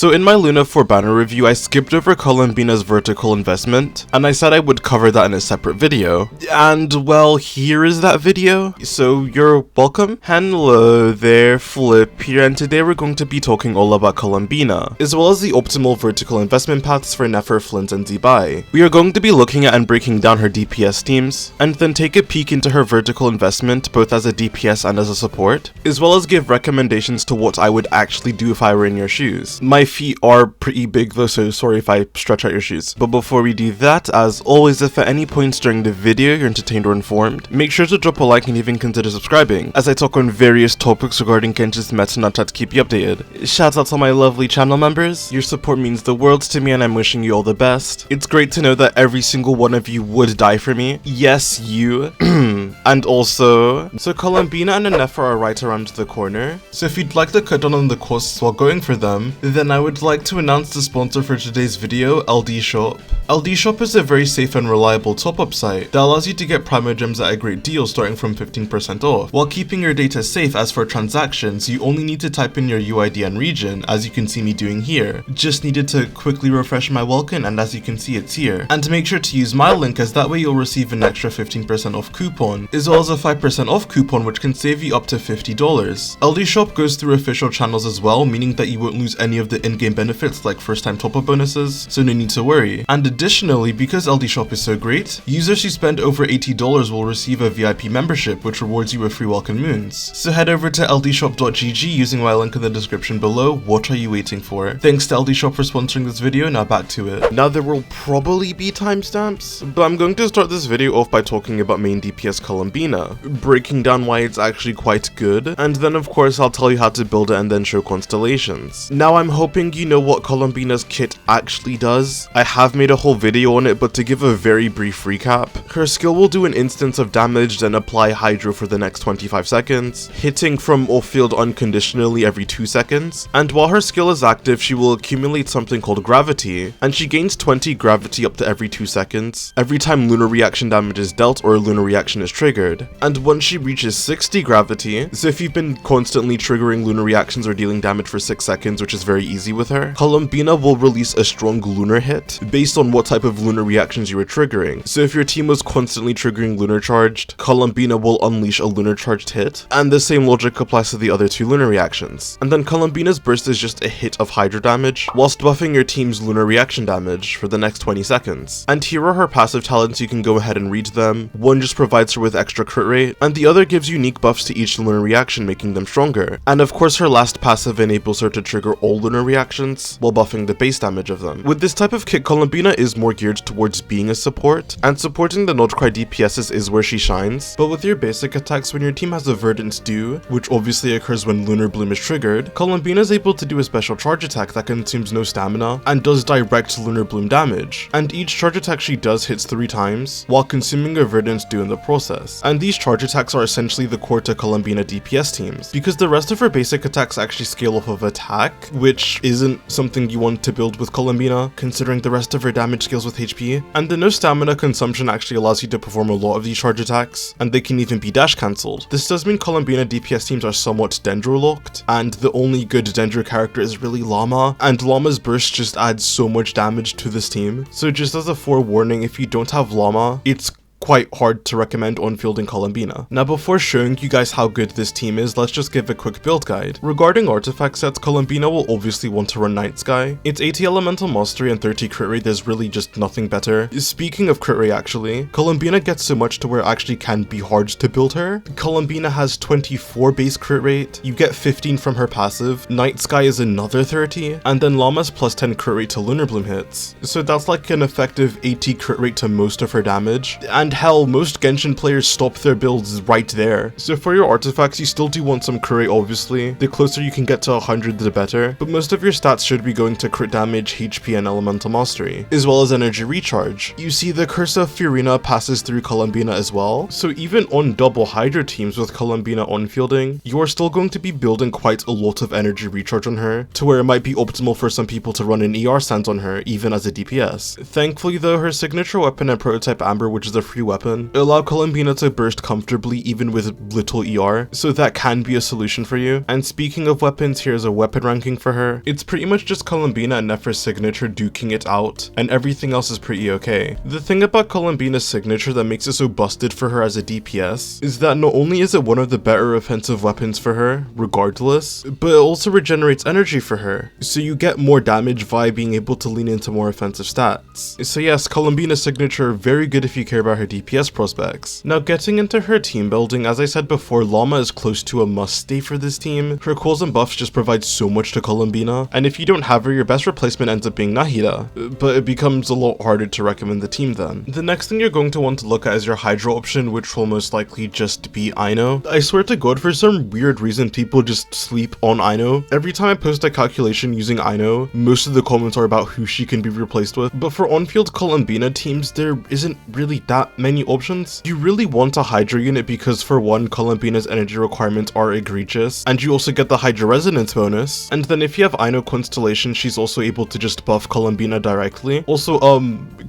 So in my Luna 4 banner review, I skipped over Columbina's vertical investment, and I said I would cover that in a separate video. And well, here is that video. So you're welcome. Hello there, Flip here, and today we're going to be talking all about Columbina, as well as the optimal vertical investment paths for Nefer, Flins, and Zibai. We are going to be looking at and breaking down her DPS teams, and then take a peek into her vertical investment both as a DPS and as a support, as well as give recommendations to what I would actually do if I were in your shoes. My feet are pretty big though, so sorry if I stretch out your shoes. But before we do that, as always, if at any points during the video you're entertained or informed, make sure to drop a like and even consider subscribing, as I talk on various topics regarding Genshin's meta and I'll try to keep you updated. Shouts out to my lovely channel members. Your support means the world to me and I'm wishing you all the best. It's great to know that every single one of you would die for me. Yes, you. And also, so Columbina and Nefer are right around the corner, so if you'd like to cut down on the costs while going for them, then I would like to announce the sponsor for today's video, LD Shop. LD Shop is a very safe and reliable top-up site that allows you to get Primo Gems at a great deal starting from 15% off, while keeping your data safe. As for transactions, you only need to type in your UID and region, as you can see me doing here. Just needed to quickly refresh my welkin, and as you can see, it's here. And make sure to use my link, as that way you'll receive an extra 15% off coupon, as well as a 5% off coupon which can save you up to $50. LD Shop goes through official channels as well, meaning that you won't lose any of the in-game benefits like first-time top-up bonuses, so no need to worry. And additionally, because LD Shop is so great, users who spend over $80 will receive a VIP membership which rewards you with free welcome moons. So head over to ldshop.gg using my link in the description below. What are you waiting for? Thanks to LD Shop for sponsoring this video. Now back to it. Now there will probably be timestamps, but I'm going to start this video off by talking about main DPS Columbina, breaking down why it's actually quite good, and then of course I'll tell you how to build it and then show constellations. Now I'm hoping you know what Columbina's kit actually does. I have made a whole video on it, but to give a very brief recap, her skill will do an instance of damage, then apply Hydro for the next 25 seconds, hitting from off field unconditionally every 2 seconds, and while her skill is active, she will accumulate something called gravity, and she gains 20 gravity up to every 2 seconds, every time lunar reaction damage is dealt or a lunar reaction is triggered. And once she reaches 60 gravity, so if you've been constantly triggering lunar reactions or dealing damage for 6 seconds, which is very easy with her, Columbina will release a strong lunar hit based on what type of lunar reactions you were triggering. So if your team was constantly triggering lunar charged, Columbina will unleash a lunar charged hit, and the same logic applies to the other 2 lunar reactions. And then Columbina's burst is just a hit of Hydro damage, whilst buffing your team's lunar reaction damage for the next 20 seconds. And here are her passive talents. You can go ahead and read them. One just provides her with extra crit rate, and the other gives unique buffs to each lunar reaction, making them stronger. And of course her last passive enables her to trigger all lunar reactions while buffing the base damage of them. With this type of kit, Columbina is more geared towards being a support, and supporting the Nodcry DPSs is where she shines. But with your basic attacks, when your team has a Verdant's Dew, which obviously occurs when Lunar Bloom is triggered, Columbina is able to do a special charge attack that consumes no stamina and does direct Lunar Bloom damage. And each charge attack she does hits 3 times, while consuming a Verdant's Dew in the process. And these charge attacks are essentially the core to Columbina DPS teams, because the rest of her basic attacks actually scale off of attack, which isn't something you want to build with Columbina, considering the rest of her damage scales with HP. And the no stamina consumption actually allows you to perform a lot of these charge attacks, and they can even be dash cancelled. This does mean Columbina DPS teams are somewhat Dendro locked, and the only good Dendro character is really Llama, and Llama's burst just adds so much damage to this team. So just as a forewarning, if you don't have Llama, it's quite hard to recommend on-fielding Columbina. Now before showing you guys how good this team is, let's just give a quick build guide. Regarding artifact sets, Columbina will obviously want to run Night Sky. It's 80 elemental mastery and 30 crit rate. There's really just nothing better. Speaking of crit rate actually, Columbina gets so much to where it actually can be hard to build her. Columbina has 24 base crit rate, you get 15 from her passive, Night Sky is another 30, and then Llama's plus 10 crit rate to Lunar Bloom hits. So that's like an effective 80 crit rate to most of her damage, and hell, most Genshin players stop their builds right there. So for your artifacts, you still do want some crit rate obviously. The closer you can get to 100 the better, but most of your stats should be going to crit damage, HP, and elemental mastery, as well as energy recharge. You see the Curse of Furina passes through Columbina as well, so even on double Hydra teams with Columbina on fielding, you are still going to be building quite a lot of energy recharge on her, to where it might be optimal for some people to run an ER stance on her, even as a DPS. Thankfully though, her signature weapon and prototype Amber, which is a free every weapon, allow Columbina to burst comfortably even with little ER, so that can be a solution for you. And speaking of weapons, here's a weapon ranking for her. It's pretty much just Columbina and Nefer's signature duking it out, and everything else is pretty okay. The thing about Columbina's signature that makes it so busted for her as a DPS is that not only is it one of the better offensive weapons for her, regardless, but it also regenerates energy for her, so you get more damage via being able to lean into more offensive stats. So yes, Columbina's signature, very good if you care about her DPS prospects. Now getting into her team building, as I said before, Llama is close to a must-stay for this team. Her cools and buffs just provide so much to Columbina, and if you don't have her, your best replacement ends up being Nahida, but it becomes a lot harder to recommend the team then. The next thing you're going to want to look at is your Hydra option, which will most likely just be Ino. I swear to God, for some weird reason, people just sleep on Ino. Every time I post a calculation using Ino, most of the comments are about who she can be replaced with, but for on-field Columbina teams, there isn't really that many options. You really want a Hydra unit because for one, Columbina's energy requirements are egregious, and you also get the Hydra resonance bonus, and then if you have Ino Constellation, she's also able to just buff Columbina directly. Also,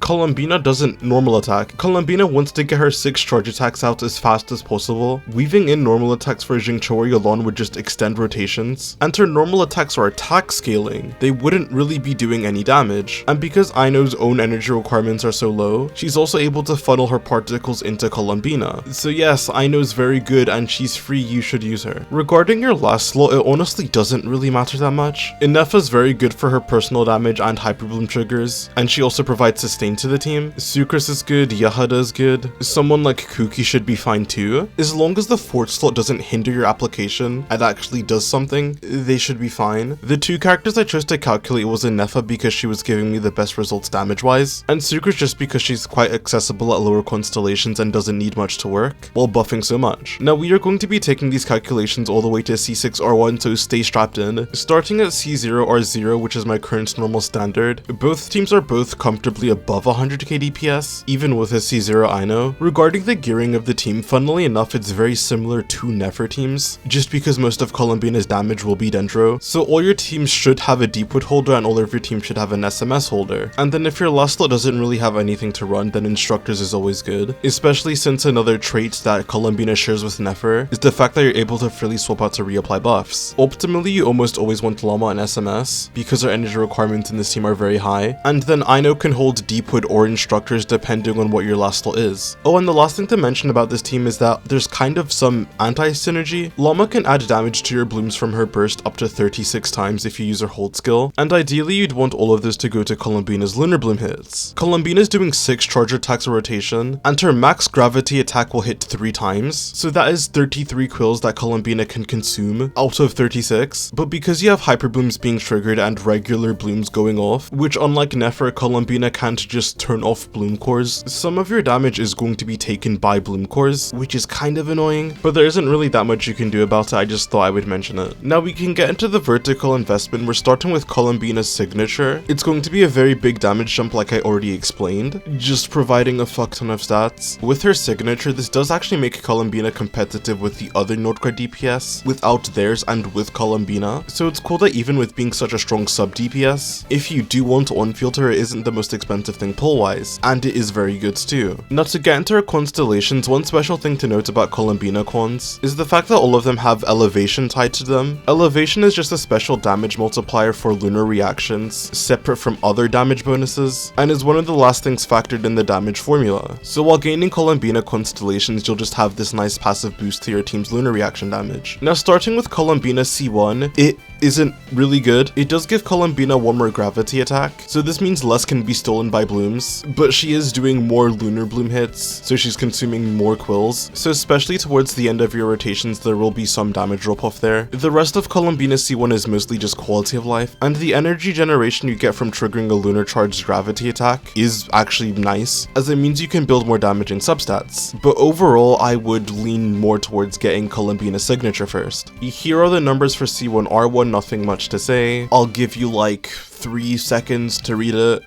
Columbina doesn't normal attack. Columbina wants to get her 6 charge attacks out as fast as possible. Weaving in normal attacks for Jingchori alone would just extend rotations, and her normal attacks are attack scaling. They wouldn't really be doing any damage, and because Ino's own energy requirements are so low, she's also able to funnel her particles into Columbina. So yes, Ino's very good and she's free, you should use her. Regarding your last slot, it honestly doesn't really matter that much. Nefer's very good for her personal damage and hyperbloom triggers, and she also provides sustain to the team. Sucrus is good, Yahada is good. Someone like Kuki should be fine too. As long as the 4th slot doesn't hinder your application and actually does something, they should be fine. The 2 characters I chose to calculate was Nefer because she was giving me the best results damage wise, and Sucrus just because she's quite accessible at lower constellations and doesn't need much to work, while buffing so much. Now we are going to be taking these calculations all the way to C6R1, so stay strapped in. Starting at C0R0, which is my current normal standard, both teams are both comfortably above 100k DPS, even with a C0 Ino. Regarding the gearing of the team, funnily enough, it's very similar to Nefer teams, just because most of Columbina's damage will be Dendro, so all your teams should have a Deepwood holder and all of your teams should have an SMS holder. And then if your last slot doesn't really have anything to run, then Instructors is always good, especially since another trait that Columbina shares with Nefer is the fact that you're able to freely swap out to reapply buffs. Optimally, you almost always want Llama and SMS, because our energy requirements in this team are very high, and then Ino can hold Deepwood or Instructors depending on what your last slot is. Oh, and the last thing to mention about this team is that there's kind of some anti-synergy. Llama can add damage to your blooms from her burst up to 36 times if you use her hold skill, and ideally you'd want all of this to go to Columbina's lunar bloom hits. Columbina's doing 6 charge attacks a rotation, and her max gravity attack will hit 3 times, so that is 33 quills that Columbina can consume out of 36, but because you have hyper blooms being triggered and regular blooms going off, which unlike Nefer, Columbina can't just turn off bloom cores, some of your damage is going to be taken by bloom cores, which is kind of annoying, but there isn't really that much you can do about it. I just thought I would mention it. Now we can get into the vertical investment. We're starting with Columbina's signature. It's going to be a very big damage jump like I already explained, just providing a fuck ton of stats. With her signature, this does actually make Columbina competitive with the other Nordcard DPS without theirs and with Columbina, so it's cool that even with being such a strong sub DPS, if you do want to on-field her, it isn't the most expensive thing pull-wise, and it is very good too. Now to get into her constellations, one special thing to note about Columbina cons is the fact that all of them have elevation tied to them. Elevation is just a special damage multiplier for lunar reactions, separate from other damage bonuses, and is one of the last things factored in the damage formula. So while gaining Columbina constellations, you'll just have this nice passive boost to your team's lunar reaction damage. Now starting with Columbina C1, it isn't really good. It does give Columbina 1 more gravity attack, so this means less can be stolen by blooms, but she is doing more lunar bloom hits, so she's consuming more quills, so especially towards the end of your rotations there will be some damage drop off there. The rest of Columbina C1 is mostly just quality of life, and the energy generation you get from triggering a lunar charged gravity attack is actually nice, as it means you can build more damaging substats, but overall I would lean more towards getting Columbina's signature first. Here are the numbers for C1 R1, nothing much to say. I'll give you like 3 seconds to read it.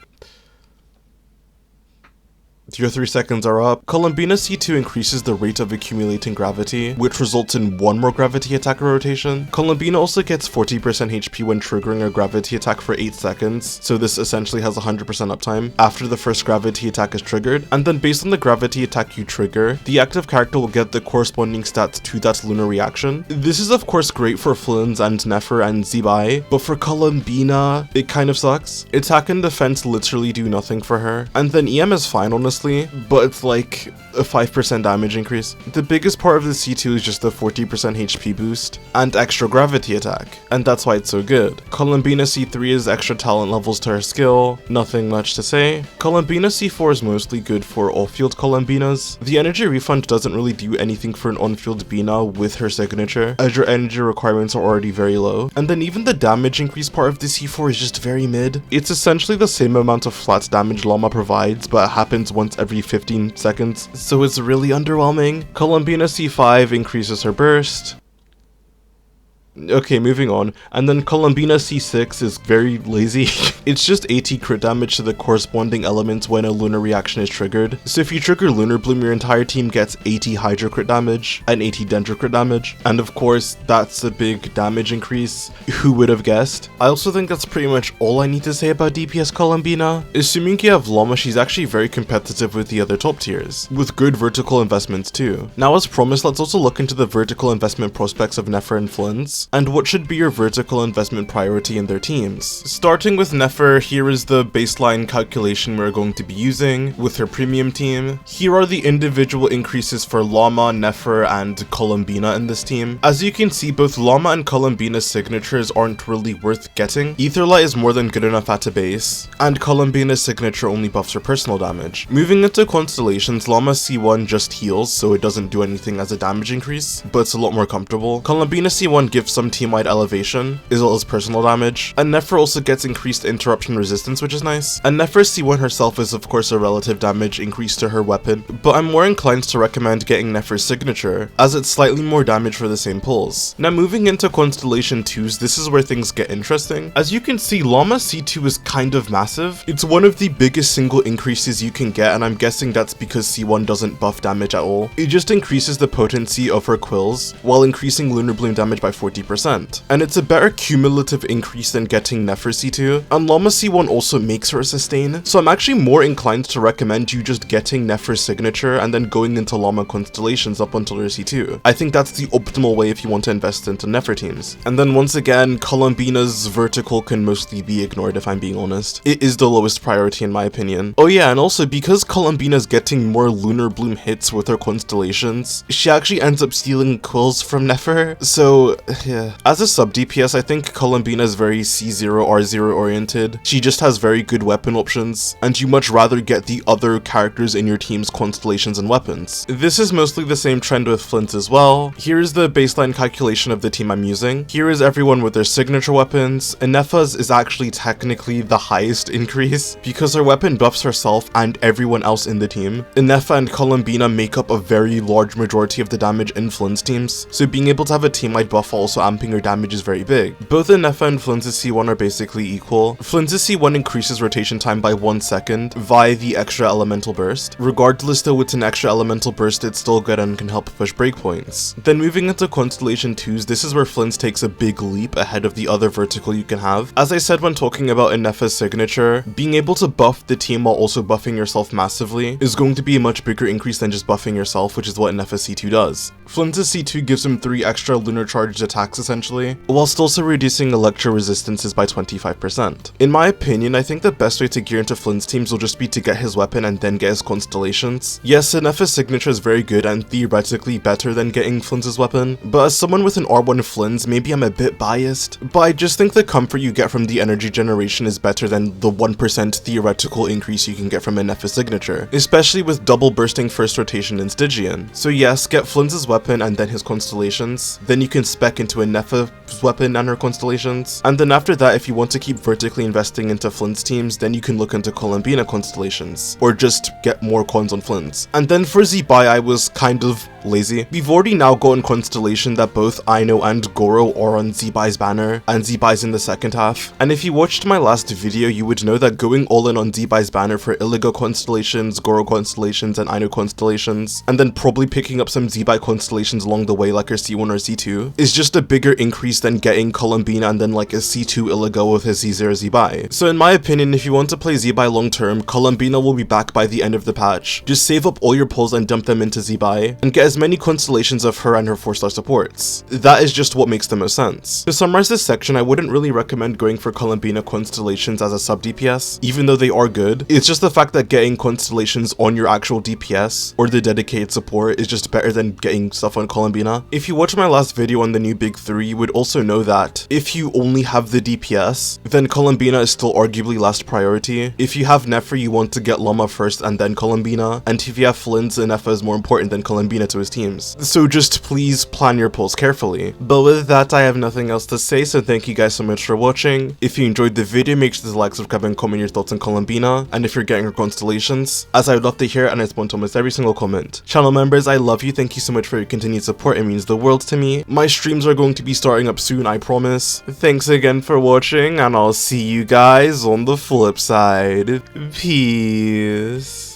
Your 3 seconds are up. Columbina C2 increases the rate of accumulating gravity, which results in 1 more gravity attack rotation. Columbina also gets 40% HP when triggering a gravity attack for 8 seconds, so this essentially has 100% uptime after the first gravity attack is triggered, and then based on the gravity attack you trigger, the active character will get the corresponding stats to that lunar reaction. This is of course great for Flins and Nefer and Zibai, but for Columbina, it kind of sucks. Attack and defense literally do nothing for her, and then EM is fine honestly, but it's like a 5% damage increase. The biggest part of the C2 is just the 40% HP boost and extra gravity attack, and that's why it's so good. Columbina C3 is extra talent levels to her skill, nothing much to say. Columbina C4 is mostly good for off-field Columbinas. The energy refund doesn't really do anything for an on-field Bina with her signature, as your energy requirements are already very low. And then even the damage increase part of the C4 is just very mid. It's essentially the same amount of flat damage Llama provides, but it happens once every 15 seconds, so it's really underwhelming. Columbina C5 increases her burst. Okay, moving on. And then Columbina C6 is very lazy. It's just 80 crit damage to the corresponding elements when a lunar reaction is triggered. So if you trigger Lunar Bloom, your entire team gets 80 Hydro crit damage and 80 Dendro crit damage. And of course, that's a big damage increase. Who would have guessed? I also think that's pretty much all I need to say about DPS Columbina. Assuming you have Llama, she's actually very competitive with the other top tiers, with good vertical investments too. Now as promised, let's also look into the vertical investment prospects of Nefer and Flins, and what should be your vertical investment priority in their teams. Starting with Nefer, here is the baseline calculation we're going to be using with her premium team. Here are the individual increases for Llama, Nefer, and Columbina in this team. As you can see, both Llama and Columbina's signatures aren't really worth getting. Aetherlight is more than good enough at a base, and Columbina's signature only buffs her personal damage. Moving into constellations, Llama C1 just heals, so it doesn't do anything as a damage increase, but it's a lot more comfortable. Columbina C1 gives some team-wide elevation, as well as personal damage, and Nefer also gets increased interruption resistance, which is nice. And Nefer C1 herself is of course a relative damage increase to her weapon, but I'm more inclined to recommend getting Nefer's signature, as it's slightly more damage for the same pulls. Now moving into Constellation 2s, this is where things get interesting. As you can see, Llama C2 is kind of massive. It's one of the biggest single increases you can get, and I'm guessing that's because C1 doesn't buff damage at all. It just increases the potency of her quills, while increasing Lunar Bloom damage by 40%. And it's a better cumulative increase than getting Nefer C2, and Llama C1 also makes her a sustain, so I'm actually more inclined to recommend you just getting Nefer's signature and then going into Llama constellations up until her C2. I think that's the optimal way if you want to invest into Nefer teams. And then once again, Columbina's vertical can mostly be ignored if I'm being honest. It is the lowest priority in my opinion. Oh yeah, and also because Columbina's getting more Lunar Bloom hits with her constellations, she actually ends up stealing quills from Nefer, so yeah. As a sub DPS, I think Columbina is very C0 R0 oriented. She just has very good weapon options, and you much rather get the other characters in your team's constellations and weapons. This is mostly the same trend with Flint as well. Here is the baseline calculation of the team I'm using. Here is everyone with their signature weapons, and Nefa's is actually technically the highest increase because her weapon buffs herself and everyone else in the team. Nefa and Columbina make up a very large majority of the damage in Flint's teams, so being able to have a team-wide buff also amping her damage is very big. Both Nefa and Flint's C1 are basically equal. Flint's C1 increases rotation time by 1 second via the extra elemental burst. Regardless though it's an extra elemental burst, it's still good and can help push breakpoints. Then moving into Constellation 2s, this is where Flint's takes a big leap ahead of the other vertical you can have. As I said when talking about Nefa's signature, being able to buff the team while also buffing yourself massively is going to be a much bigger increase than just buffing yourself, which is what Nefa C2 does. Flint's C2 gives him 3 extra lunar charged attacks essentially, whilst also reducing electro resistances by 25%. In my opinion, I think the best way to gear into Flint's teams will just be to get his weapon and then get his constellations. Yes, Nefa's signature is very good and theoretically better than getting Flint's weapon, but as someone with an R1 Flins, maybe I'm a bit biased, but I just think the comfort you get from the energy generation is better than the 1% theoretical increase you can get from a Nefa signature, especially with double bursting first rotation in Stygian. So yes, get Flint's weapon and then his constellations, then you can spec into a Nefa weapon and her constellations. And then after that, if you want to keep vertically investing into Flins teams, then you can look into Columbina constellations, or just get more cons on Flins. And then for Zibai, I was kind of lazy. We've already now gotten constellation that both Aino and Goro are on Zibai's banner, and Zibai's in the second half. And if you watched my last video, you would know that going all in on Zibai's banner for Iligo constellations, Goro constellations, and Aino constellations, and then probably picking up some Zibai constellations along the way like her C1 or C2, is just a bigger increase than getting Columbina and then like a C2 Iligo with his C0 Zibai. So in my opinion, if you want to play Zibai long term, Columbina will be back by the end of the patch. Just save up all your pulls and dump them into Zibai, and get as many constellations of her and her 4-star supports. That is just what makes the most sense. To summarize this section, I wouldn't really recommend going for Columbina constellations as a sub DPS, even though they are good. It's just the fact that getting constellations on your actual DPS or the dedicated support is just better than getting stuff on Columbina. If you watched my last video on the new big 3, you would also know that if you only have the DPS, then Columbina is still arguably last priority. If you have Nefer, you want to get Llama first and then Columbina, and if you have Flins, then Nefer is more important than Columbina to his teams. So just please plan your pulls carefully. But with that, I have nothing else to say, so thank you guys so much for watching. If you enjoyed the video, make sure to like, subscribe, and comment your thoughts on Columbina, and if you're getting her constellations, as I would love to hear, and I respond to almost every single comment. Channel members, I love you, thank you so much for your continued support, it means the world to me. My streams are going to be starting up soon, I promise. Thanks again for watching, and I'll see you guys on the flip side. Peace.